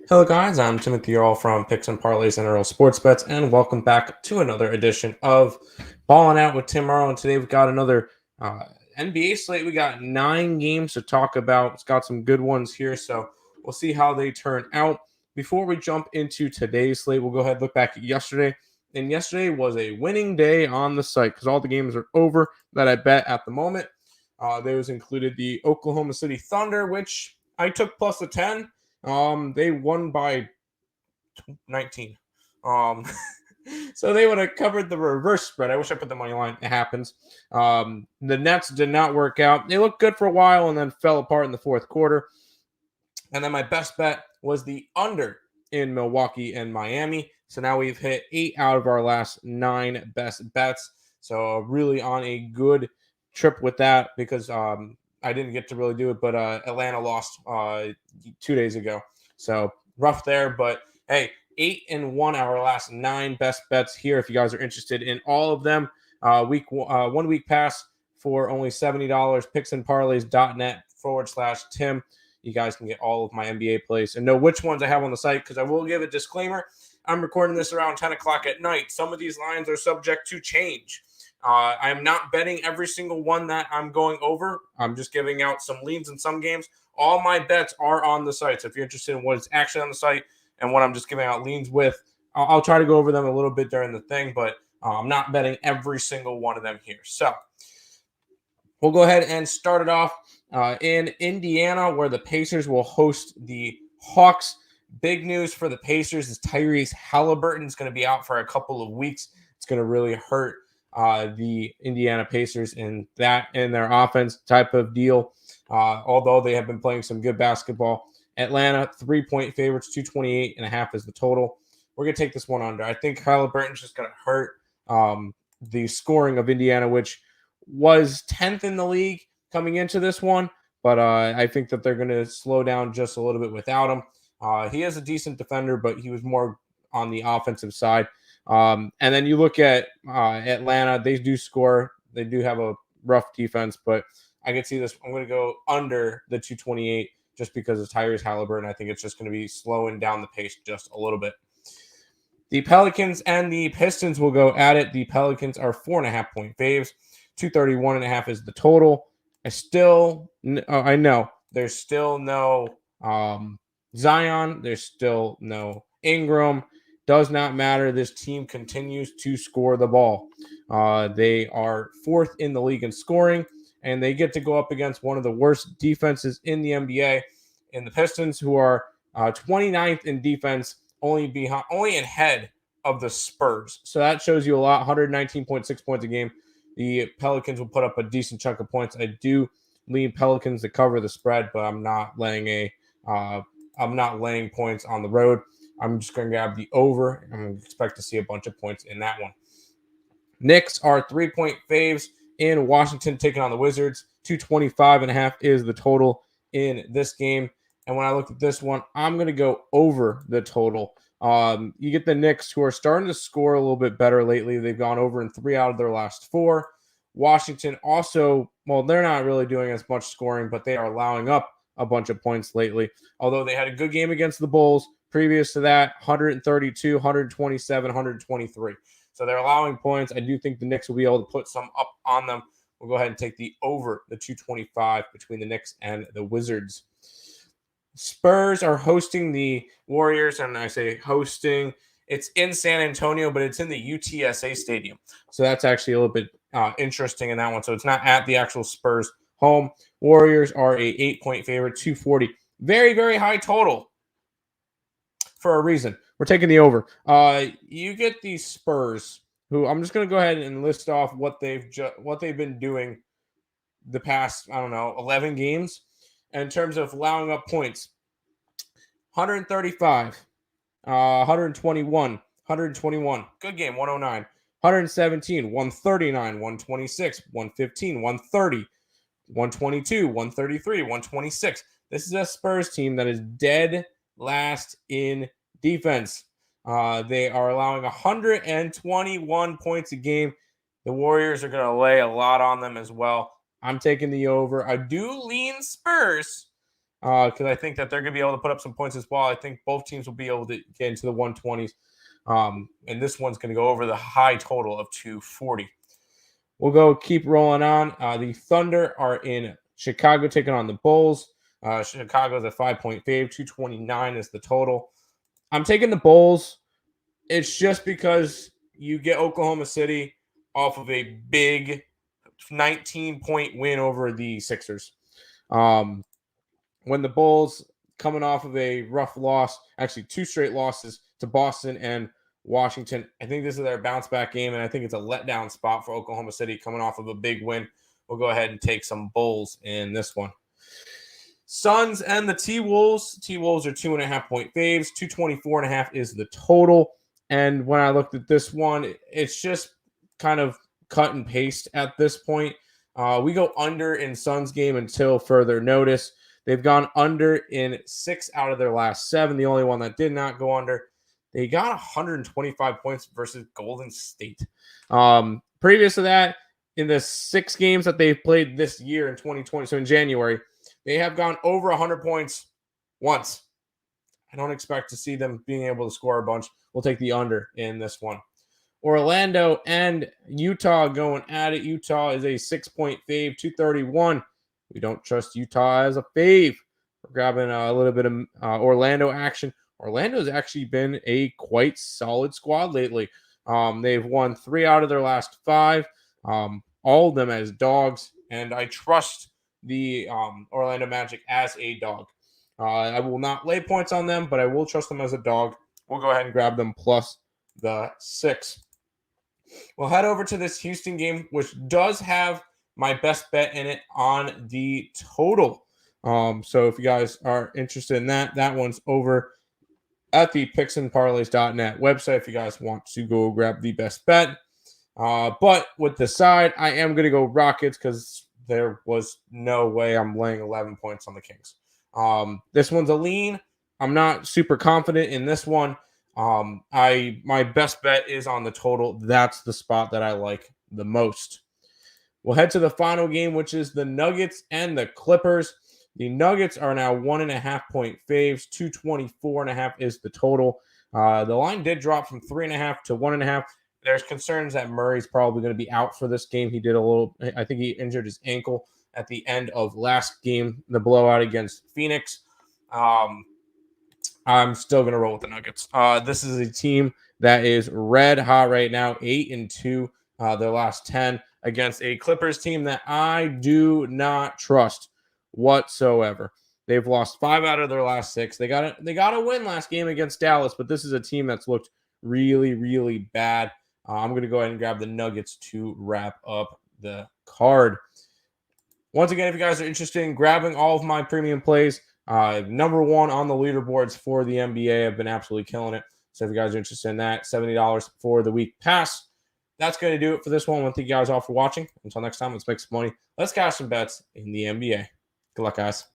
Hello, guys. I'm Timothy Earle from Picks and Parlays and Earle Sports Bets, and welcome back to another edition of Ballin Out with Tim Earle. And today we've got another NBA slate. We got 9 games to talk about. It's got some good ones here, so we'll see how they turn out. Before we jump into today's slate, we'll go ahead and look back at yesterday. And yesterday was a winning day on the site because all the games are over that I bet at the moment. Those included the Oklahoma City Thunder, which I took plus a 10. They won by 19. Um, so they would have covered the reverse spread. I wish I put the money line. It happens. The Nets did not work out. They looked good for a while and then fell apart in the fourth quarter. And then my best bet was the under in Milwaukee and Miami. So now we've hit 8 out of our last 9 best bets. So really on a good trip with that because I didn't get to really do it, but Atlanta lost 2 days ago. So rough there, but hey, 8-1 our last 9 best bets here. If you guys are interested in all of them, 1 week pass for only $70. Picksandparlays.net/Tim. You guys can get all of my NBA plays and know which ones I have on the site because I will give a disclaimer. I'm recording this around 10 o'clock at night. Some of these lines are subject to change. I am not betting every single one that I'm going over. I'm just giving out some leans in some games. All my bets are on the site. So if you're interested in what is actually on the site and what I'm just giving out leans with, I'll try to go over them a little bit during the thing, but I'm not betting every single one of them here. So we'll go ahead and start it off in Indiana, where the Pacers will host the Hawks. Big news for the Pacers is Tyrese Halliburton is going to be out for a couple of weeks. It's going to really hurt the Indiana Pacers in their offense type of deal. Although they have been playing some good basketball. Atlanta, 3-point favorites, 228.5 is the total. We're going to take this one under. I think Halliburton's just going to hurt the scoring of Indiana, which was 10th in the league coming into this one. But I think that they're going to slow down just a little bit without him. He is a decent defender, but he was more on the offensive side. And then you look at Atlanta, they do score. They do have a rough defense, but I can see this. I'm going to go under the 228 just because of Tyrese Halliburton. I think it's just going to be slowing down the pace just a little bit. The Pelicans and the Pistons will go at it. The Pelicans are 4.5-point faves. 231.5 is the total. I know there's still no Zion. There's still no Ingram. Does not matter. This team continues to score the ball. They are 4th in the league in scoring, and they get to go up against one of the worst defenses in the NBA, in the Pistons, who are 29th in defense, only ahead of the Spurs. So that shows you a lot. 119.6 points a game. The Pelicans will put up a decent chunk of points. I do lean Pelicans to cover the spread, but I'm not laying points on the road. I'm just going to grab the over. I'm going to expect to see a bunch of points in that one. Knicks are 3-point faves in Washington, taking on the Wizards. 225.5 is the total in this game. And when I look at this one, I'm going to go over the total. You get the Knicks, who are starting to score a little bit better lately. They've gone over in 3 out of their last 4. Washington also, well, they're not really doing as much scoring, but they are allowing up a bunch of points lately. Although they had a good game against the Bulls. Previous to that, 132, 127, 123. So they're allowing points. I do think the Knicks will be able to put some up on them. We'll go ahead and take the over, the 225 between the Knicks and the Wizards. Spurs are hosting the Warriors, and I say hosting. It's in San Antonio, but it's in the UTSA Stadium. So that's actually a little bit interesting in that one. So it's not at the actual Spurs home. Warriors are a 8-point favorite, 240. Very, very high total for a reason. We're taking the over. You get these Spurs, who I'm just going to go ahead and list off what they've been doing the past, 11 games in terms of allowing up points. 135, 121, 121. Good game, 109. 117, 139, 126, 115, 130, 122, 133, 126. This is a Spurs team that is dead last in defense. They are allowing 121 points a game. The Warriors are going to lay a lot on them as well. I'm taking the over. I do lean Spurs, because I think that they're going to be able to put up some points as well. I think both teams will be able to get into the 120s. And this one's going to go over the high total of 240. We'll keep rolling on. The Thunder are in Chicago taking on the Bulls. Chicago's a 5-point fave. 229 is the total. I'm taking the Bulls. It's just because you get Oklahoma City off of a big 19-point win over the Sixers. When the Bulls coming off of a rough loss, actually 2 straight losses to Boston and Washington. I think this is their bounce back game, and I think it's a letdown spot for Oklahoma City coming off of a big win. We'll go ahead and take some Bulls in this one. Suns and the T-Wolves. T-Wolves are 2.5-point faves. 224.5 is the total. And when I looked at this one, it's just kind of cut and paste at this point. We go under in Suns game until further notice. They've gone under in 6 out of their last 7. The only one that did not go under. They got 125 points versus Golden State. Previous to that, in the 6 games that they've played this year in 2020, so in January, they have gone over 100 points once. I don't expect to see them being able to score a bunch. We'll take the under in this one. Orlando and Utah going at it. Utah is a 6-point fave, 231. We don't trust Utah as a fave. We're grabbing a little bit of Orlando action. Orlando has actually been a quite solid squad lately. They've won 3 out of their last 5, all of them as dogs, and I trust the Orlando Magic as a dog. I will not lay points on them, but I will trust them as a dog. We'll go ahead and grab them plus the 6. We'll head over to this Houston game, which does have my best bet in it on the total. So if you guys are interested in that, that one's over at the picksandparlays.net website if you guys want to go grab the best bet. But with the side, I am going to go Rockets because there was no way I'm laying 11 points on the Kings. This one's a lean. I'm not super confident in this one. My best bet is on the total. That's the spot that I like the most. We'll head to the final game, which is the Nuggets and the Clippers. The Nuggets are now 1.5-point faves. 224.5 is the total. The line did drop from 3.5 to 1.5. There's concerns that Murray's probably going to be out for this game. I think he injured his ankle at the end of last game, the blowout against Phoenix. I'm still going to roll with the Nuggets. This is a team that is red hot right now, 8-2, their last 10 against a Clippers team that I do not trust whatsoever. They've lost 5 out of their last 6. They got a win last game against Dallas, but this is a team that's looked really, really bad. I'm going to go ahead and grab the Nuggets to wrap up the card. Once again, if you guys are interested in grabbing all of my premium plays, number 1 on the leaderboards for the NBA. I've been absolutely killing it. So if you guys are interested in that, $70 for the week pass. That's going to do it for this one. I want to thank you guys all for watching. Until next time, let's make some money. Let's cash some bets in the NBA. Good luck, guys.